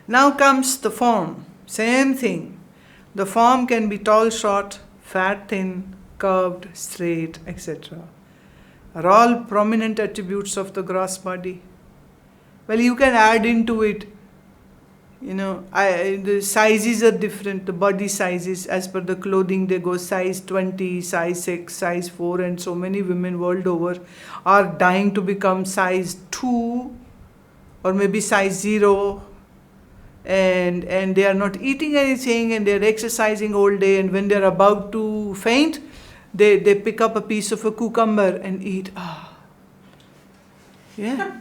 Now comes the form. Same thing. The form can be tall, short, fat, thin, curved, straight, etc. Are all prominent attributes of the gross body. Well, you can add into it, the sizes are different, the body sizes, as per the clothing, they go size 20, size 6, size 4, and so many women world over are dying to become size 2 or maybe size 0, and they are not eating anything and they are exercising all day, and when they are about to faint, they pick up a piece of a cucumber and eat. Yeah.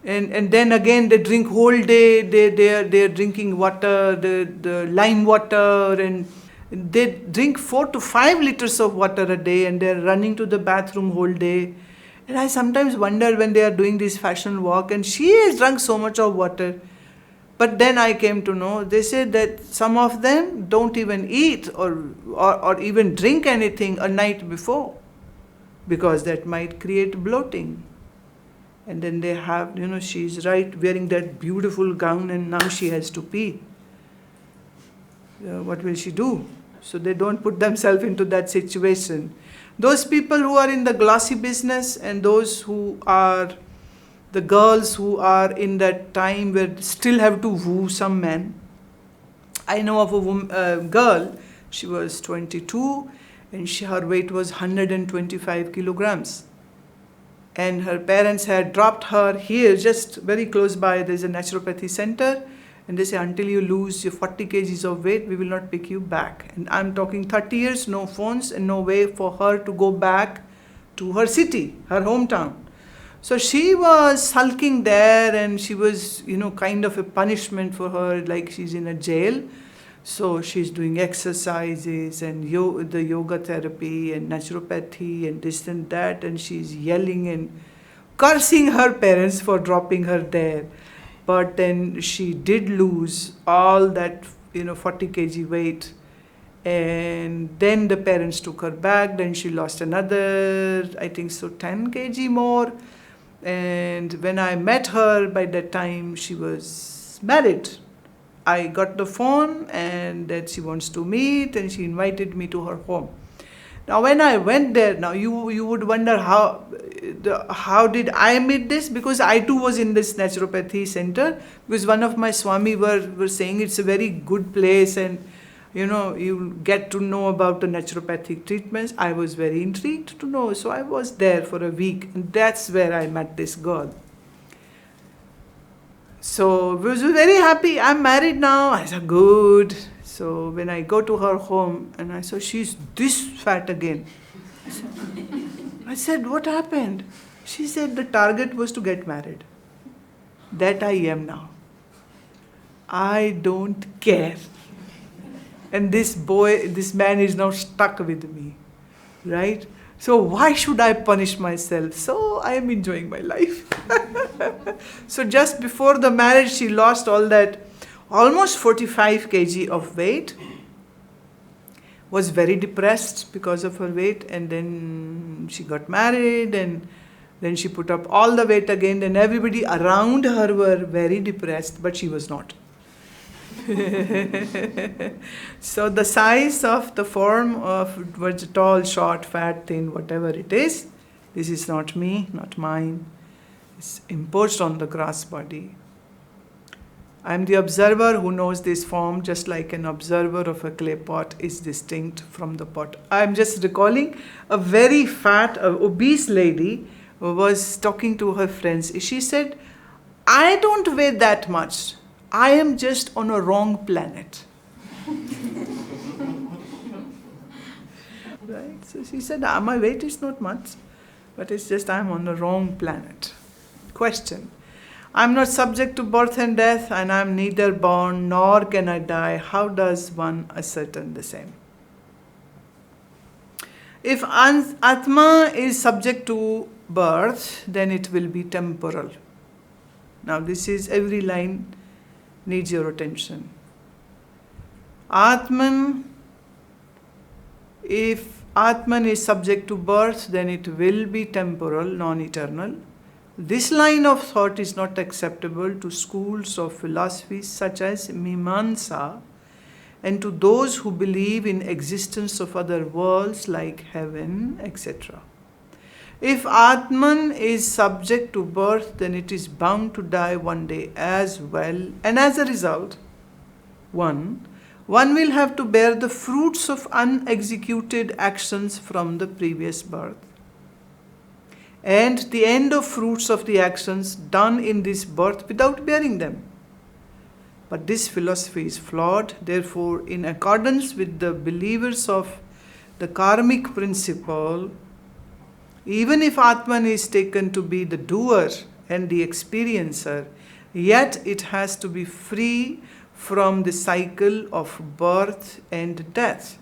And then again they drink whole day, they are drinking water, the lime water, and they drink 4 to 5 liters of water a day, and they are running to the bathroom whole day. And I sometimes wonder when they are doing this fashion walk, and she has drunk so much of water. But then I came to know, they said that some of them don't even eat or even drink anything a night before, because that might create bloating. And then they have, she's wearing that beautiful gown, and now she has to pee. What will she do? So they don't put themselves into that situation. Those people who are in the glossy business, and those who are the girls who are in that time where still have to woo some man. I know of a girl, she was 22, and her weight was 125 kilograms. And her parents had dropped her here, just very close by, there's a naturopathy center, and they say, until you lose your 40 kgs of weight, we will not pick you back. And I'm talking 30 years, no phones, and no way for her to go back to her city, her hometown. So she was sulking there, and she was, kind of a punishment for her, like she's in a jail. So she's doing exercises and the yoga therapy and naturopathy and this and that, and she's yelling and cursing her parents for dropping her there. But then she did lose all that, 40 kg weight. And then the parents took her back. Then she lost another, I think so, 10 kg more. And when I met her, by that time she was married. I got the phone and that she wants to meet, and she invited me to her home. Now when I went there, now you would wonder how did I meet this? Because I too was in this naturopathy center, because one of my Swami were saying it's a very good place, and you get to know about the naturopathic treatments. I was very intrigued to know, so I was there for a week, and that's where I met this girl. So I was very happy. I'm married now. I said, good. So when I go to her home, and I saw she's this fat again. I said, what happened? She said the target was to get married. That I am now. I don't care. And this man is now stuck with me, right? So why should I punish myself? So I am enjoying my life. So just before the marriage, she lost all that, almost 45 kg of weight, was very depressed because of her weight, and then she got married, and then she put up all the weight again, and everybody around her were very depressed, but she was not. So the size of the form of was tall, short, fat, thin, whatever it is, this is not me, not mine. It's imposed on the gross body. I am the observer who knows this form, just like an observer of a clay pot is distinct from the pot. I am just recalling a very fat, obese lady who was talking to her friends. She said, I don't weigh that much. I am just on a wrong planet. Right? So she said, my weight is not much, but it's just I am on the wrong planet. Question. I am not subject to birth and death, and I am neither born nor can I die. How does one ascertain the same? If Atma is subject to birth, then it will be temporal. Now this is, every line needs your attention. Atman, if Atman is subject to birth, then it will be temporal, non-eternal. This line of thought is not acceptable to schools of philosophy such as Mimamsa and to those who believe in existence of other worlds like heaven, etc. If Atman is subject to birth, then it is bound to die one day as well, and as a result, one will have to bear the fruits of unexecuted actions from the previous birth, and the end of fruits of the actions done in this birth without bearing them. But this philosophy is flawed. Therefore, in accordance with the believers of the karmic principle, even if Atman is taken to be the doer and the experiencer, yet it has to be free from the cycle of birth and death.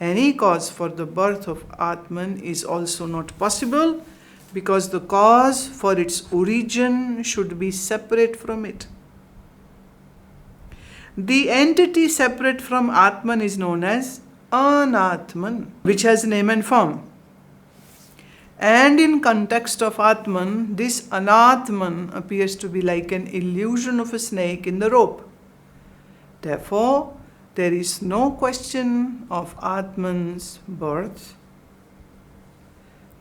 Any cause for the birth of Atman is also not possible, because the cause for its origin should be separate from it. The entity separate from Atman is known as Anatman, which has name and form. And in context of Atman, this Anatman appears to be like an illusion of a snake in the rope. Therefore, there is no question of Atman's birth.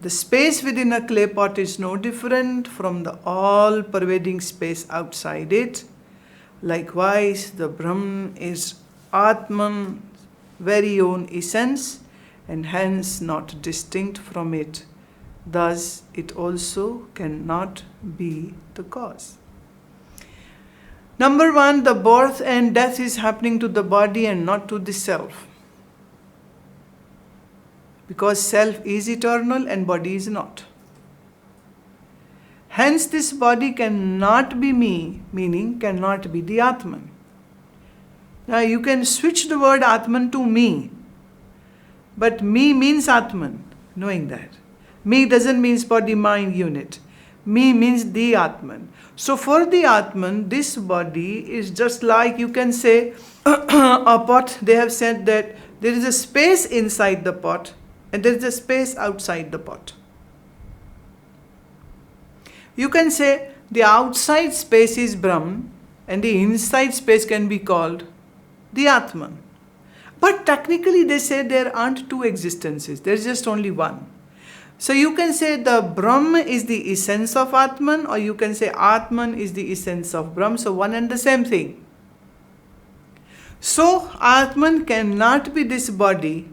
The space within a clay pot is no different from the all-pervading space outside it. Likewise, the Brahman is Atman's very own essence and hence not distinct from it. Thus, it also cannot be the cause. Number one, the birth and death is happening to the body and not to the self. Because self is eternal and body is not. Hence, this body cannot be me, meaning cannot be the Atman. Now, you can switch the word Atman to me, but me means Atman, knowing that. Me doesn't mean body-mind unit. Me means the Atman. So, for the Atman, this body is just like, you can say, a pot. They have said that there is a space inside the pot and there is a space outside the pot. You can say the outside space is Brahman and the inside space can be called the Atman. But technically they say there aren't two existences, there is just only one. So you can say the Brahm is the essence of Atman, or you can say Atman is the essence of Brahm, so one and the same thing. So Atman cannot be this body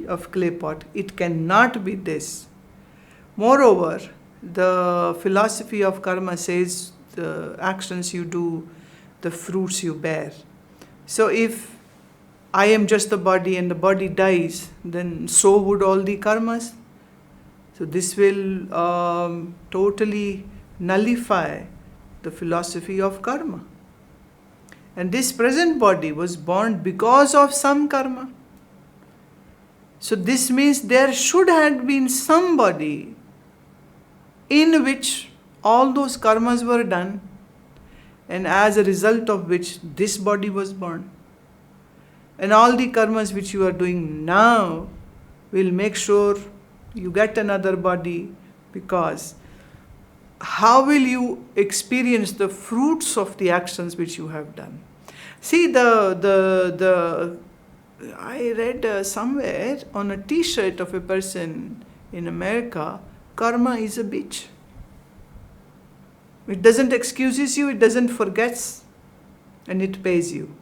of clay pot, it cannot be this. Moreover, the philosophy of karma says the actions you do, the fruits you bear. So if I am just the body and the body dies, then so would all the karmas. So this will totally nullify the philosophy of karma. And this present body was born because of some karma. So this means there should have been somebody in which all those karmas were done, and as a result of which this body was born. And all the karmas which you are doing now will make sure you get another body, because how will you experience the fruits of the actions which you have done? See, I read somewhere on a t-shirt of a person in America, karma is a bitch. It doesn't excuses you, it doesn't forgets, and it pays you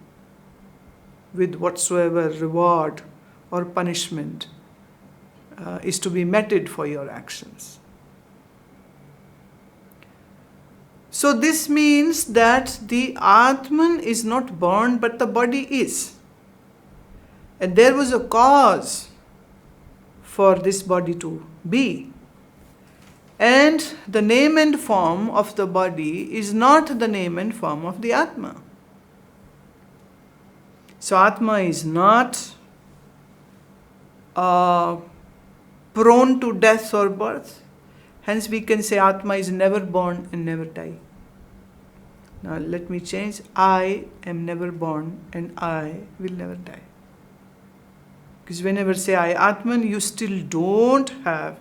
with whatsoever reward or punishment is to be meted for your actions. So this means that the Atman is not born, but the body is. And there was a cause for this body to be. And the name and form of the body is not the name and form of the Atma. So Atma is not prone to death or birth. Hence we can say Atma is never born and never die. Now let me change. I am never born and I will never die. Because whenever say I Atman, you still don't have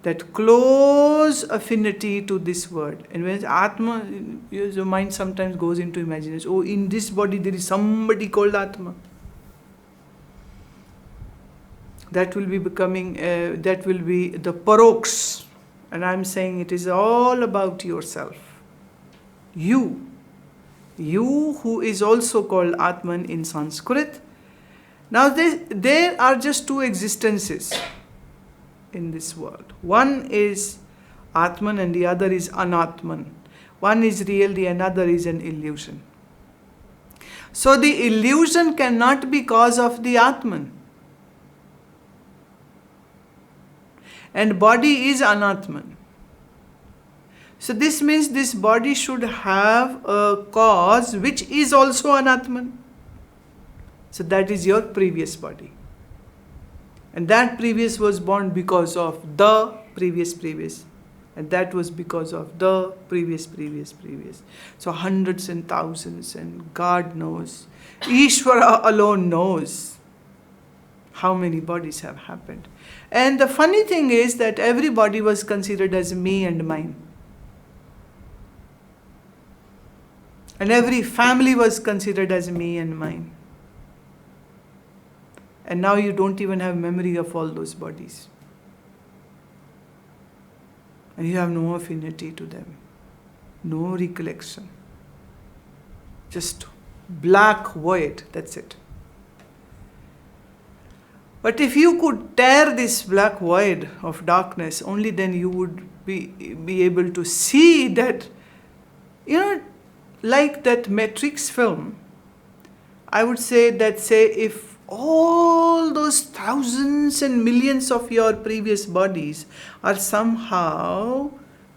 that close affinity to this word. And when Atma, your mind sometimes goes into imagination. Oh, in this body there is somebody called Atma. That will be becoming, that will be the paroks. And I'm saying it is all about yourself. You who is also called Atman in Sanskrit. Now there are just two existences in this world. One is Atman and the other is Anatman. One is real, the another is an illusion. So the illusion cannot be cause of the Atman. And body is Anatman. So this means this body should have a cause which is also Anatman. So that is your previous body. And that previous was born because of the previous. And that was because of the previous. So hundreds and thousands, and God knows. Ishvara alone knows how many bodies have happened. And the funny thing is that every body was considered as me and mine. And every family was considered as me and mine. And now you don't even have memory of all those bodies. And you have no affinity to them. No recollection. Just black void, that's it. But if you could tear this black void of darkness, only then you would be able to see that, like that Matrix film, I would say that, if all those thousands and millions of your previous bodies are somehow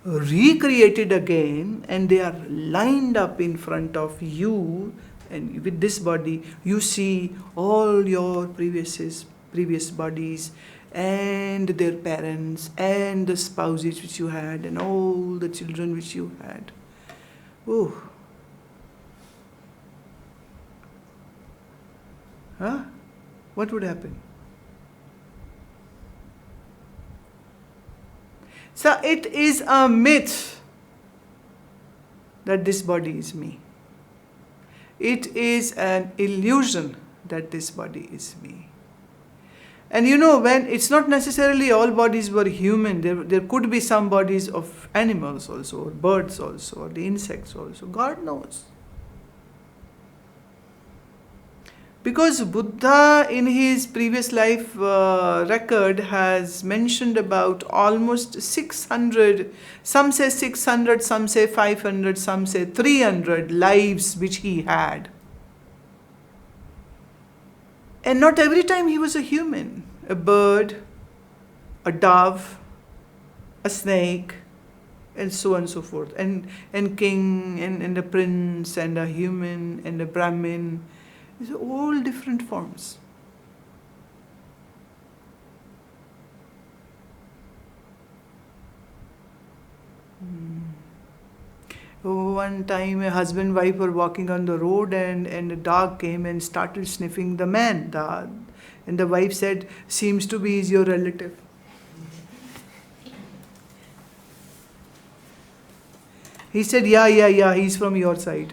recreated again and they are lined up in front of you, and with this body you see all your previous bodies and their parents and the spouses which you had and all the children which you had. Oh. Huh? What would happen? So it is a myth that this body is me. It is an illusion that this body is me. And when it's not necessarily all bodies were human, there could be some bodies of animals also, or birds also, or the insects also. God knows. Because Buddha in his previous life record has mentioned about almost 600, some say 600, some say 500, some say 300 lives which he had. And not every time he was a human. A bird, a dove, a snake, and so on and so forth. And king, and a prince, and a human, and a Brahmin. These are all different forms. One time a husband and wife were walking on the road and a dog came and started sniffing the man. And the wife said, "Seems to be he's your relative." He said, yeah, he's from your side.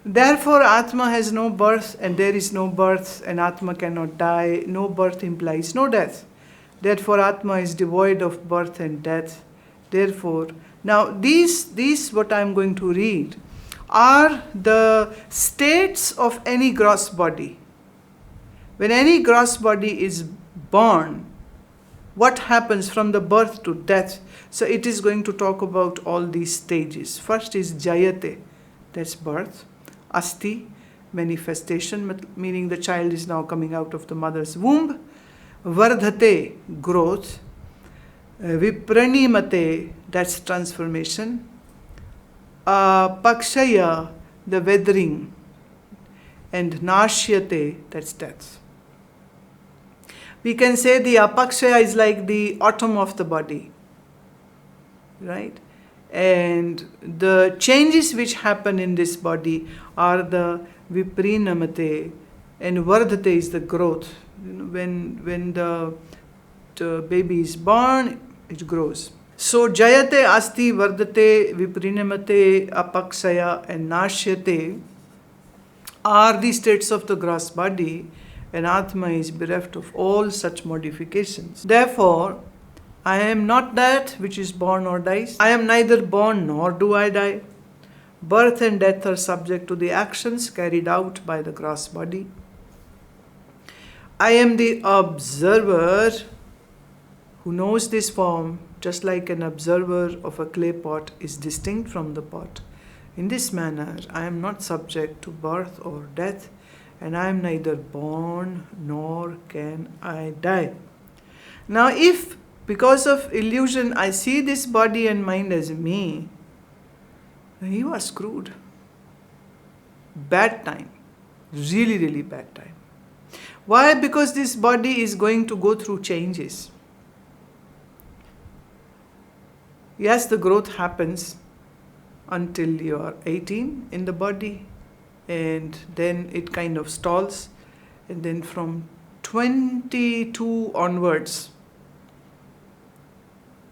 Therefore, Atma has no birth, and there is no birth, and Atma cannot die. No birth implies no death. Therefore, Atma is devoid of birth and death. Therefore, now these what I am going to read are the states of any gross body. When any gross body is born, what happens from the birth to death? So it is going to talk about all these stages. First is Jāyate, that's birth. Asti, manifestation, meaning the child is now coming out of the mother's womb. Vardhate, growth. Vipariṇāmate, that's transformation. Apakshaya, the weathering. And Nashyate, that's death. We can say the Apakshaya is like the autumn of the body. Right? And the changes which happen in this body are the Vipariṇāmate, and Vardhate is the growth. When the baby is born, it grows. So Jāyate, Asti, Vardhate, Vipariṇāmate, Apakshaya and Nashyate are the states of the gross body, and Atma is bereft of all such modifications. Therefore, I am not that which is born or dies. I am neither born nor do I die. Birth and death are subject to the actions carried out by the gross body. I am the observer who knows this form, just like an observer of a clay pot is distinct from the pot. In this manner, I am not subject to birth or death, and I am neither born nor can I die. Now, if because of illusion I see this body and mind as me, then you are screwed. Bad time. Really, really bad time. Why? Because this body is going to go through changes. Yes, the growth happens until you are 18 in the body, and then it kind of stalls, and then from 22 onwards,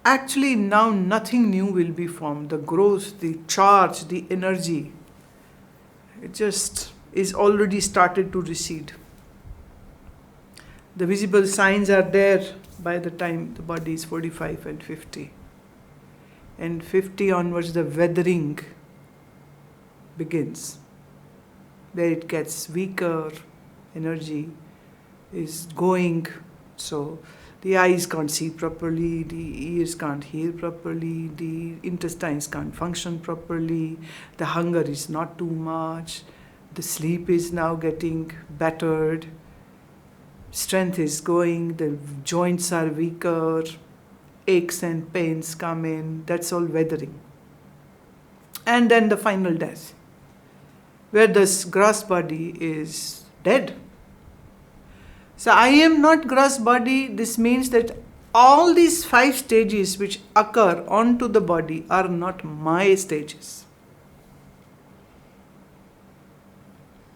actually now nothing new will be formed. The growth, the charge, the energy, it just is already started to recede. The visible signs are there by the time the body is 45 and 50. And 50 onwards, the weathering begins, where it gets weaker, energy is going. So the eyes can't see properly, the ears can't hear properly, the intestines can't function properly, the hunger is not too much, the sleep is now getting battered, strength is going, the joints are weaker, aches and pains come in, that's all weathering. And then the final death, where this gross body is dead. So I am not gross body. This means that all these 5 stages which occur onto the body are not my stages.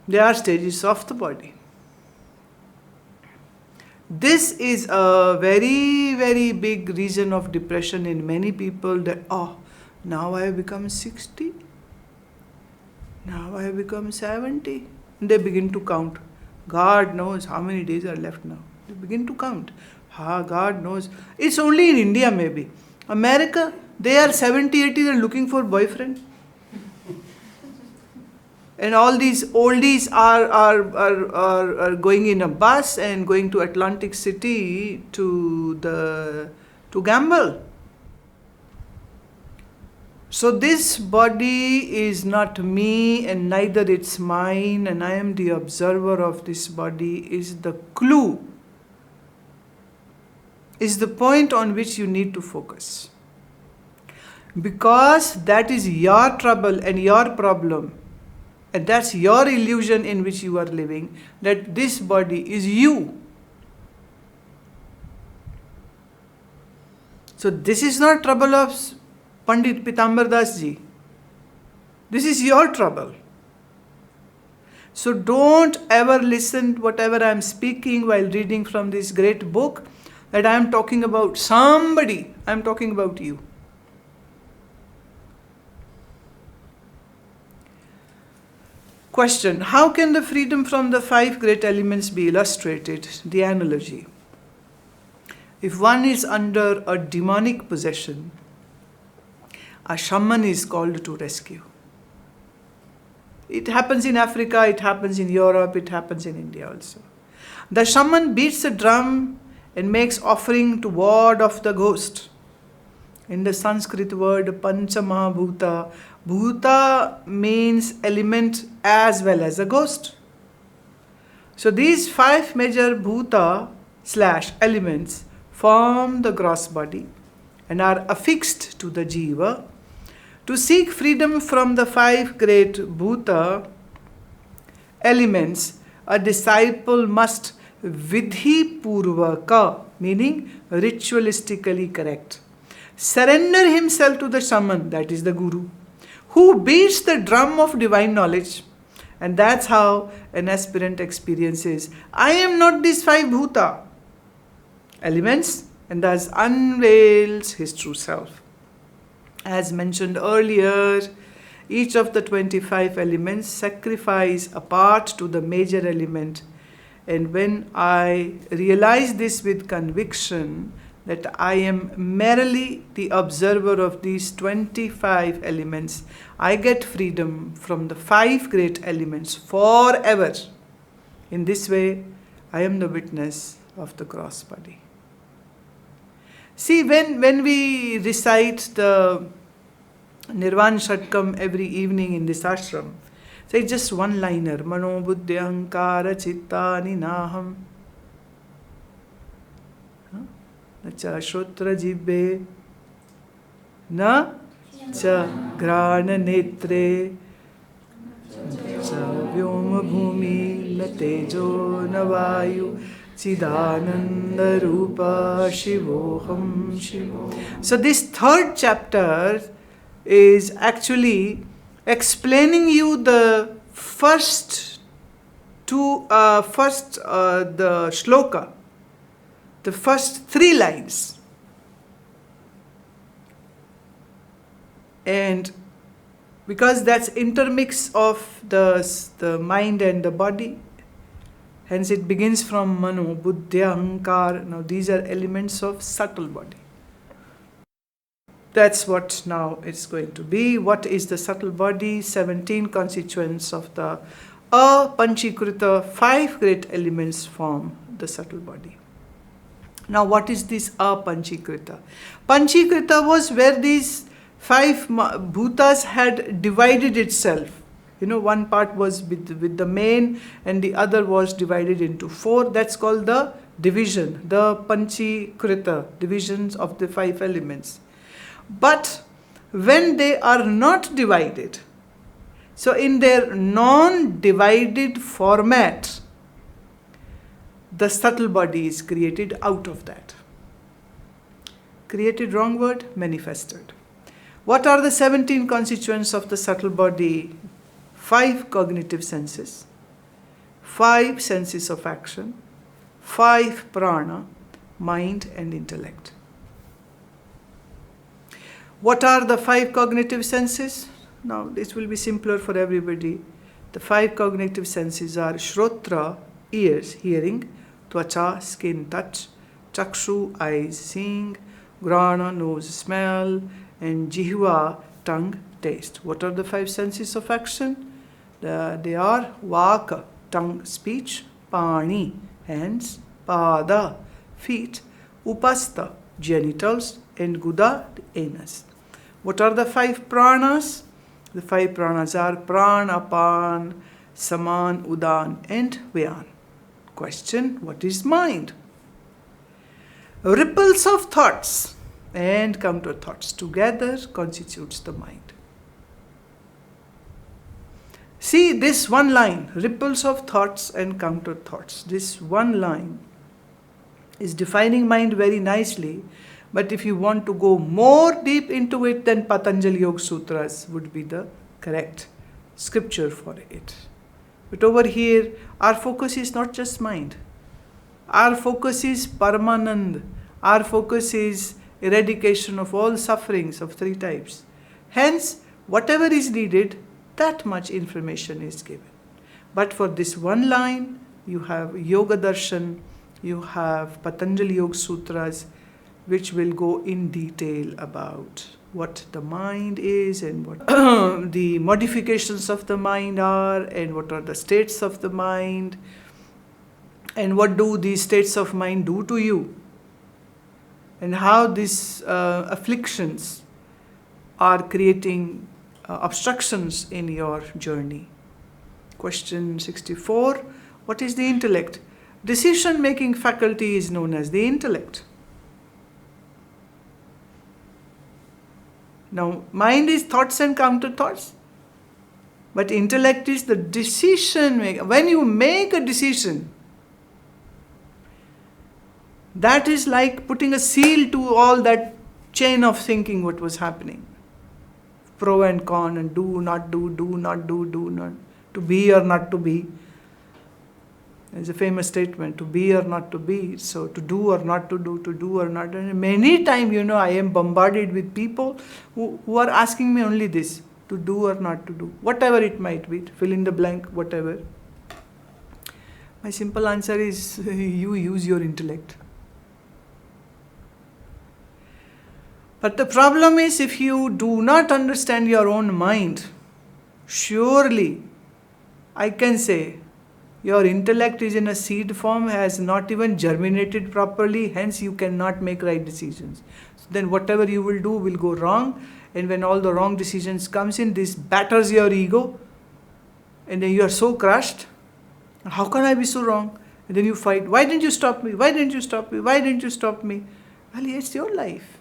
They are stages of the body. This is a very, very big reason of depression in many people, that, now I have become 60, now I have become 70. And they begin to count. God knows how many days are left now. They begin to count. God knows. It's only in India maybe. America, they are 70, 80, they're looking for boyfriend. And all these oldies are going in a bus and going to Atlantic City to gamble. So this body is not me, and neither it's mine, and I am the observer of this body, is the clue, is the point on which you need to focus. Because that is your trouble and your problem. And that's your illusion in which you are living, that this body is you. So this is not trouble of Pandit Pitambar Das ji. This is your trouble. So don't ever listen to whatever I am speaking while reading from this great book, that I am talking about somebody. I am talking about you. Question: how can the freedom from the 5 great elements be illustrated? The analogy. If one is under a demonic possession, a shaman is called to rescue. It happens in Africa, it happens in Europe, it happens in India also. The shaman beats a drum and makes offering to ward off the ghost. In the Sanskrit word Panchamahabhuta, Bhuta means element as well as a ghost. So these 5 major Bhuta / elements form the gross body and are affixed to the Jihvā. To seek freedom from the 5 great Bhuta elements, a disciple must vidhi purvaka, meaning ritualistically correct, surrender himself to the shaman, that is the guru, who beats the drum of divine knowledge And that's how an aspirant experiences. I am not these 5 bhuta elements, and thus unveils his true self. As mentioned earlier, each of the 25 elements sacrifice a part to the major element. And when I realize this with conviction, that I am merely the observer of these 25 elements, I get freedom from the 5 great elements forever. In this way, I am the witness of the gross body. See, when we recite the Nirvana Shatkam every evening in this ashram, say just one liner, Mano Buddhi Ahankara Chittani Naham. Cha Shrotra Jihvā na cha Ghrāṇa netre cha Vyoma bhumi na tejo na vayu Chidananda Rupa Shivoham Shivo. So this 3rd chapter is actually explaining you the first the shloka, the first 3 lines. And because that's intermix of the mind and the body, hence it begins from Mano, Buddhya, Ahankar. Now these are elements of subtle body. That's what now it's going to be. What is the subtle body? 17 constituents of the Apanchikrita, 5 great elements form the subtle body. Now what is this Apanchikrita? Panchikrita was where these 5 bhutas had divided itself. One part was with the main and the other was divided into 4. That's called the division, the Panchikrita, divisions of the 5 elements. But when they are not divided, so in their non-divided format, the subtle body is created out of that. Created, wrong word, manifested. What are the 17 constituents of the subtle body? 5 cognitive senses, 5 senses of action, 5 prāṇa, mind and intellect. What are the 5 cognitive senses? Now this will be simpler for everybody. The 5 cognitive senses are Shrotra, ears, hearing, Tvachā, skin, touch, Chakshu, eyes, seeing, Ghrāṇa, nose, smell, and Jihvā, tongue, taste. What are the 5 senses of action? They are Vāka, tongue, speech, Pāṇi, hands, Pāda, feet, Upastha, genitals, and Gudā, anus. What are the 5 prāṇas? The 5 prāṇas are Prāṇa, Apāna, Samāna, Udāna, and Vyāna. Question: what is mind? Ripples of thoughts and counter thoughts together constitutes the mind. See this one line, ripples of thoughts and counter thoughts. This one line is defining mind very nicely. But if you want to go more deep into it, then Patanjali Yoga Sutras would be the correct scripture for it. But over here, our focus is not just mind. Our focus is Paramanand. Our focus is eradication of all sufferings of 3 types. Hence, whatever is needed, that much information is given. But for this one line, you have Yoga Darshan, you have Patanjali Yoga Sutras, which will go in detail about what the mind is and what the modifications of the mind are and what are the states of the mind and what do these states of mind do to you and how these afflictions are creating obstructions in your journey. Question 64. What is the intellect? Decision-making faculty is known as the intellect. Now, mind is thoughts and counter thoughts, but intellect is the decision maker. When you make a decision, that is like putting a seal to all that chain of thinking what was happening. Pro and con and do, not do, do, not do, do, not. to be or not to be. There's a famous statement, to be or not to be. So to do or not to do or not. And many times, I am bombarded with people who are asking me only this, to do or not to do. Whatever it might be, fill in the blank, whatever. My simple answer is, you use your intellect. But the problem is, if you do not understand your own mind, surely, I can say, your intellect is in a seed form, has not even germinated properly, hence you cannot make right decisions. So then whatever you will do will go wrong, and when all the wrong decisions comes in, this batters your ego, and then you are so crushed. How can I be so wrong? And then you fight. Why didn't you stop me? Why didn't you stop me? Why didn't you stop me? Well, it's your life.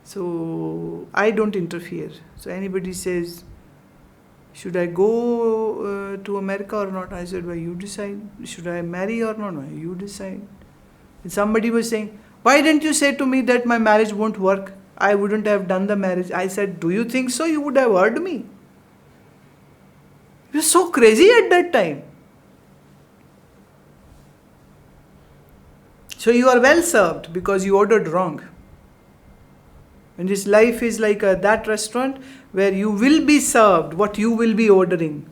So I don't interfere. So anybody says, should I go to America or not? I said, well, you decide. Should I marry or not? No, you decide. And somebody was saying, why didn't you say to me that my marriage won't work? I wouldn't have done the marriage. I said, do you think so? You would have heard me. You were so crazy at that time. So you are well served because you ordered wrong. And this life is like that restaurant where you will be served what you will be ordering.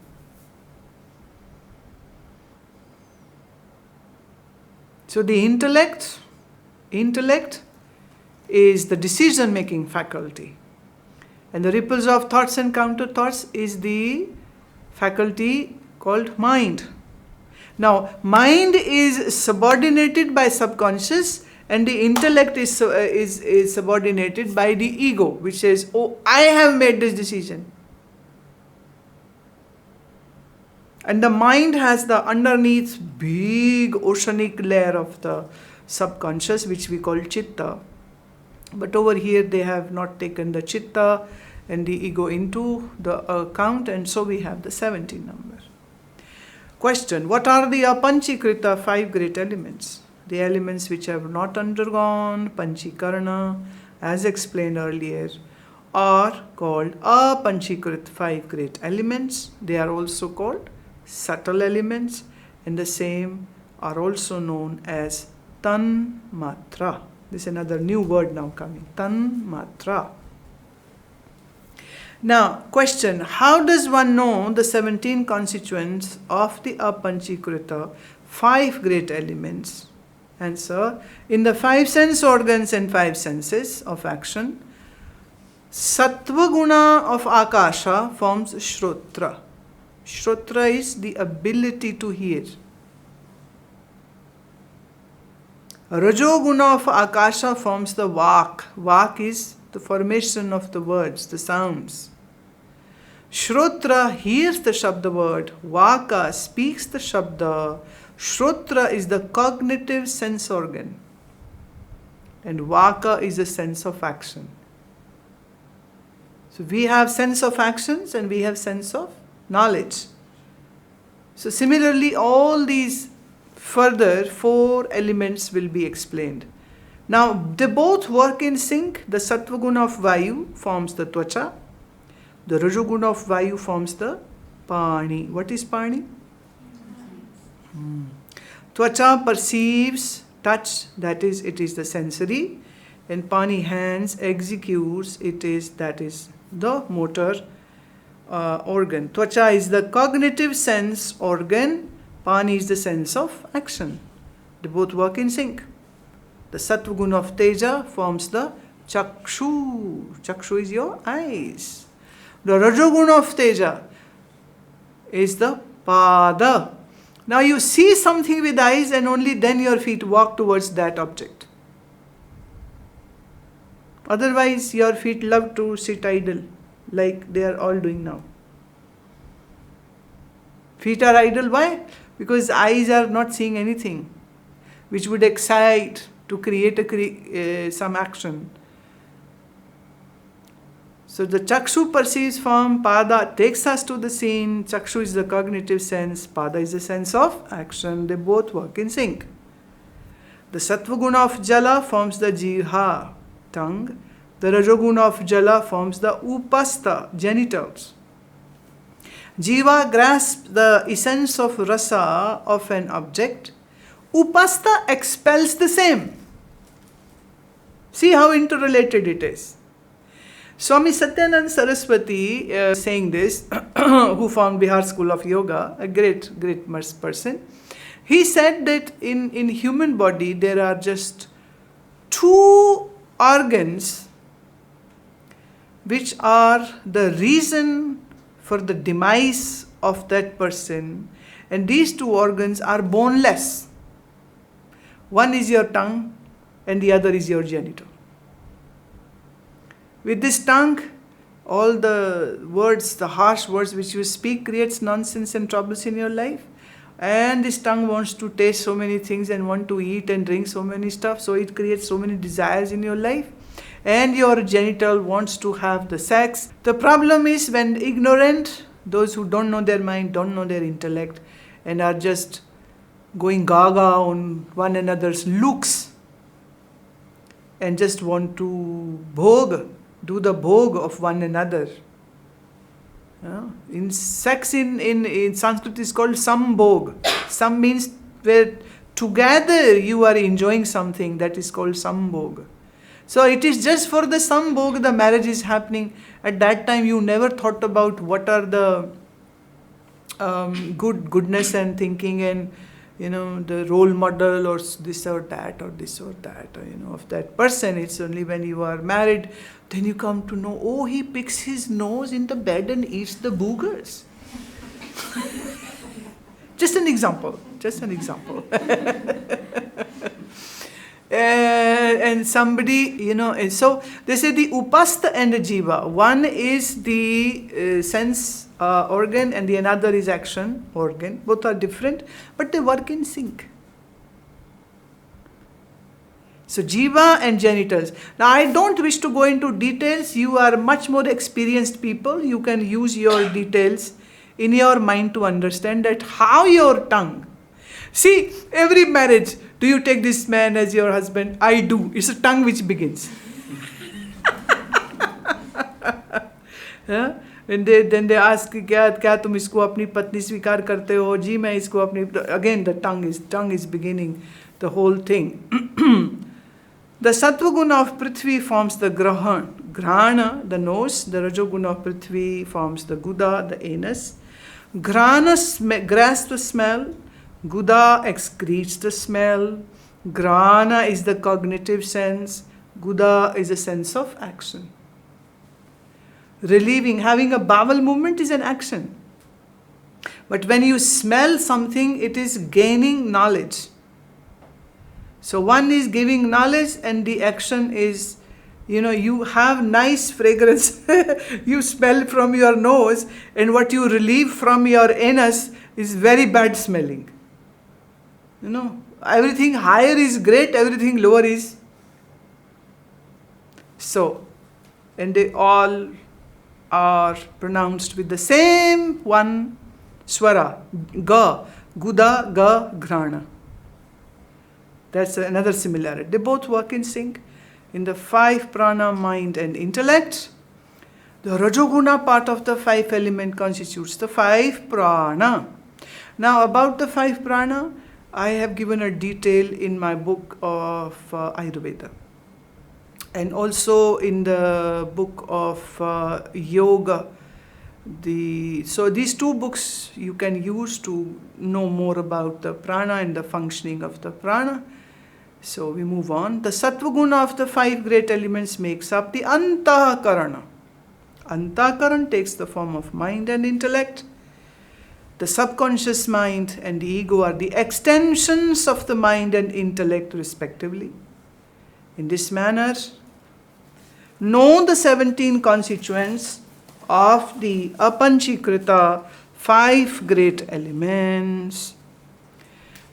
So the intellect is the decision-making faculty. And the ripples of thoughts and counter-thoughts is the faculty called mind. Now, mind is subordinated by subconscious, and the intellect is subordinated by the ego, which says, oh, I have made this decision. And the mind has the underneath big oceanic layer of the subconscious, which we call chitta. But over here they have not taken the chitta and the ego into the account, and so we have the 70 number. Question: what are the Apanchikrita 5 great elements? The elements which have not undergone Panchikarana, as explained earlier, are called Apanchikrit 5 great elements. They are also called subtle elements, and the same are also known as Tanmatra. This is another new word now coming. Tanmatra. Now, question: how does one know the 17 constituents of the Apanchikrita 5 great elements? Answer: in the 5 sense organs and 5 senses of action, satvaguna of Akasha forms Shrotra. Shrotra is the ability to hear. Rajoguna of Akasha forms the Vāka. Vāka is the formation of the words, the sounds. Shrotra hears the Shabda word. Vāka speaks the Shabda. Shrotra is the cognitive sense organ. And Vāka is a sense of action. So we have sense of actions and we have sense of knowledge. So similarly, all these further 4 elements will be explained. Now, they both work in sync. The satvaguna of Vayu forms the Tvachā. The rajoguna of Vayu forms the Pāṇi. What is Pāṇi? Tvachā perceives touch, that is, it is the sensory. And Pāṇi, hands, executes, that is the motor organ. Tvachā is the cognitive sense organ. Pāṇi is the sense of action. They both work in sync. The satvaguna of Teja forms the Chakshu. Chakshu is your eyes. The rajoguna of Teja is the Pāda. Now you see something with eyes and only then your feet walk towards that object. Otherwise your feet love to sit idle like they are all doing now. Feet are idle. Why? Because eyes are not seeing anything which would excite to create some action. So the Chakshu perceives form, Pāda takes us to the scene. Chakshu is the cognitive sense, Pāda is the sense of action. They both work in sync. The satvaguna of Jala forms the Jihvā, tongue. The rajoguna of Jala forms the Upastha, genitals. Jihvā grasps the essence of rasa of an object. Upastha expels the same. See how interrelated it is. Swami Satyananda Saraswati saying this, who found Bihar School of Yoga, a great person, he said that in human body there are just two organs which are the reason for the demise of that person, and these two organs are boneless. One is your tongue and the other is your genital. With this tongue, all the words, the harsh words which you speak creates nonsense and troubles in your life. And this tongue wants to taste so many things and want to eat and drink so many stuff, so it creates so many desires in your life. And your genital wants to have the sex. The problem is when ignorant, those who don't know their mind, don't know their intellect, and are just going gaga on one another's looks and just want to do the bhog of one another. In sex in Sanskrit is called sambhog. Sam means where together you are enjoying something, that is called sambhog. So it is just for the sambhog the marriage is happening. At that time you never thought about what are the goodness and thinking and the role model or this or that of that person. It's only when you are married then you come to know, oh, he picks his nose in the bed and eats the boogers. Just an example. And somebody, and so they say the Upastha and the Jihvā. One is the sense organ and the another is action organ. Both are different, but they work in sync. So Jihvā and genitals. Now I don't wish to go into details. You are much more experienced people. You can use your details in your mind to understand that how your tongue. See, every marriage, do you take this man as your husband? I do. It's a tongue which begins. Then they ask, क्या तुम इसको अपनी पत्नी स्वीकार करते हो? जी मैं इसको अपनी. Again the tongue is beginning the whole thing. The satvaguna of Prithvi forms the Ghrāṇa, the nose. The rajoguna of Prithvi forms the Gudā, the anus. Ghrāṇa grasps the smell. Gudā excretes the smell. Ghrāṇa is the cognitive sense. Gudā is a sense of action. Relieving, having a bowel movement is an action. But when you smell something, it is gaining knowledge. So one is giving knowledge and the action is, you have nice fragrance. You smell from your nose and what you relieve from your anus is very bad smelling. Everything higher is great, everything lower is. So, and they all are pronounced with the same one swara, ga, Gudā, ga, Ghrāṇa. That's another similarity. They both work in sync. In the 5 Prāṇa, mind and intellect, the rajoguna part of the 5 element constitutes the 5 Prāṇa. Now about the 5 Prāṇa, I have given a detail in my book of Ayurveda. And also in the book of Yoga. So these 2 books you can use to know more about the Prāṇa and the functioning of the Prāṇa. So we move on. The satvaguna of the 5 great elements makes up the Antakarana. Antakaran takes the form of mind and intellect. The subconscious mind and the ego are the extensions of the mind and intellect respectively. In this manner, know the 17 constituents of the Apanchikrita 5 great elements.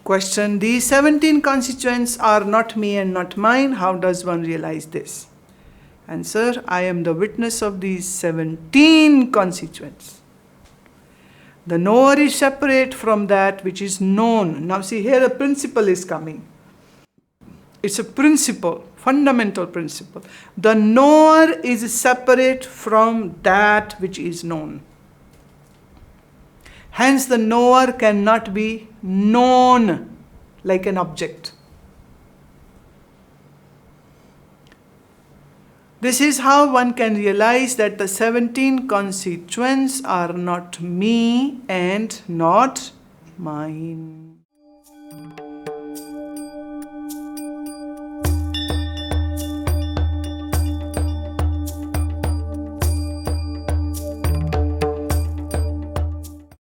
Question: these 17 constituents are not me and not mine. How does one realize this? Answer: I am the witness of these 17 constituents. The knower is separate from that which is known. Now see, here a principle is coming. It's a principle, fundamental principle. The knower is separate from that which is known. Hence the knower cannot be known like an object. This is how one can realize that the 17 constituents are not me and not mine.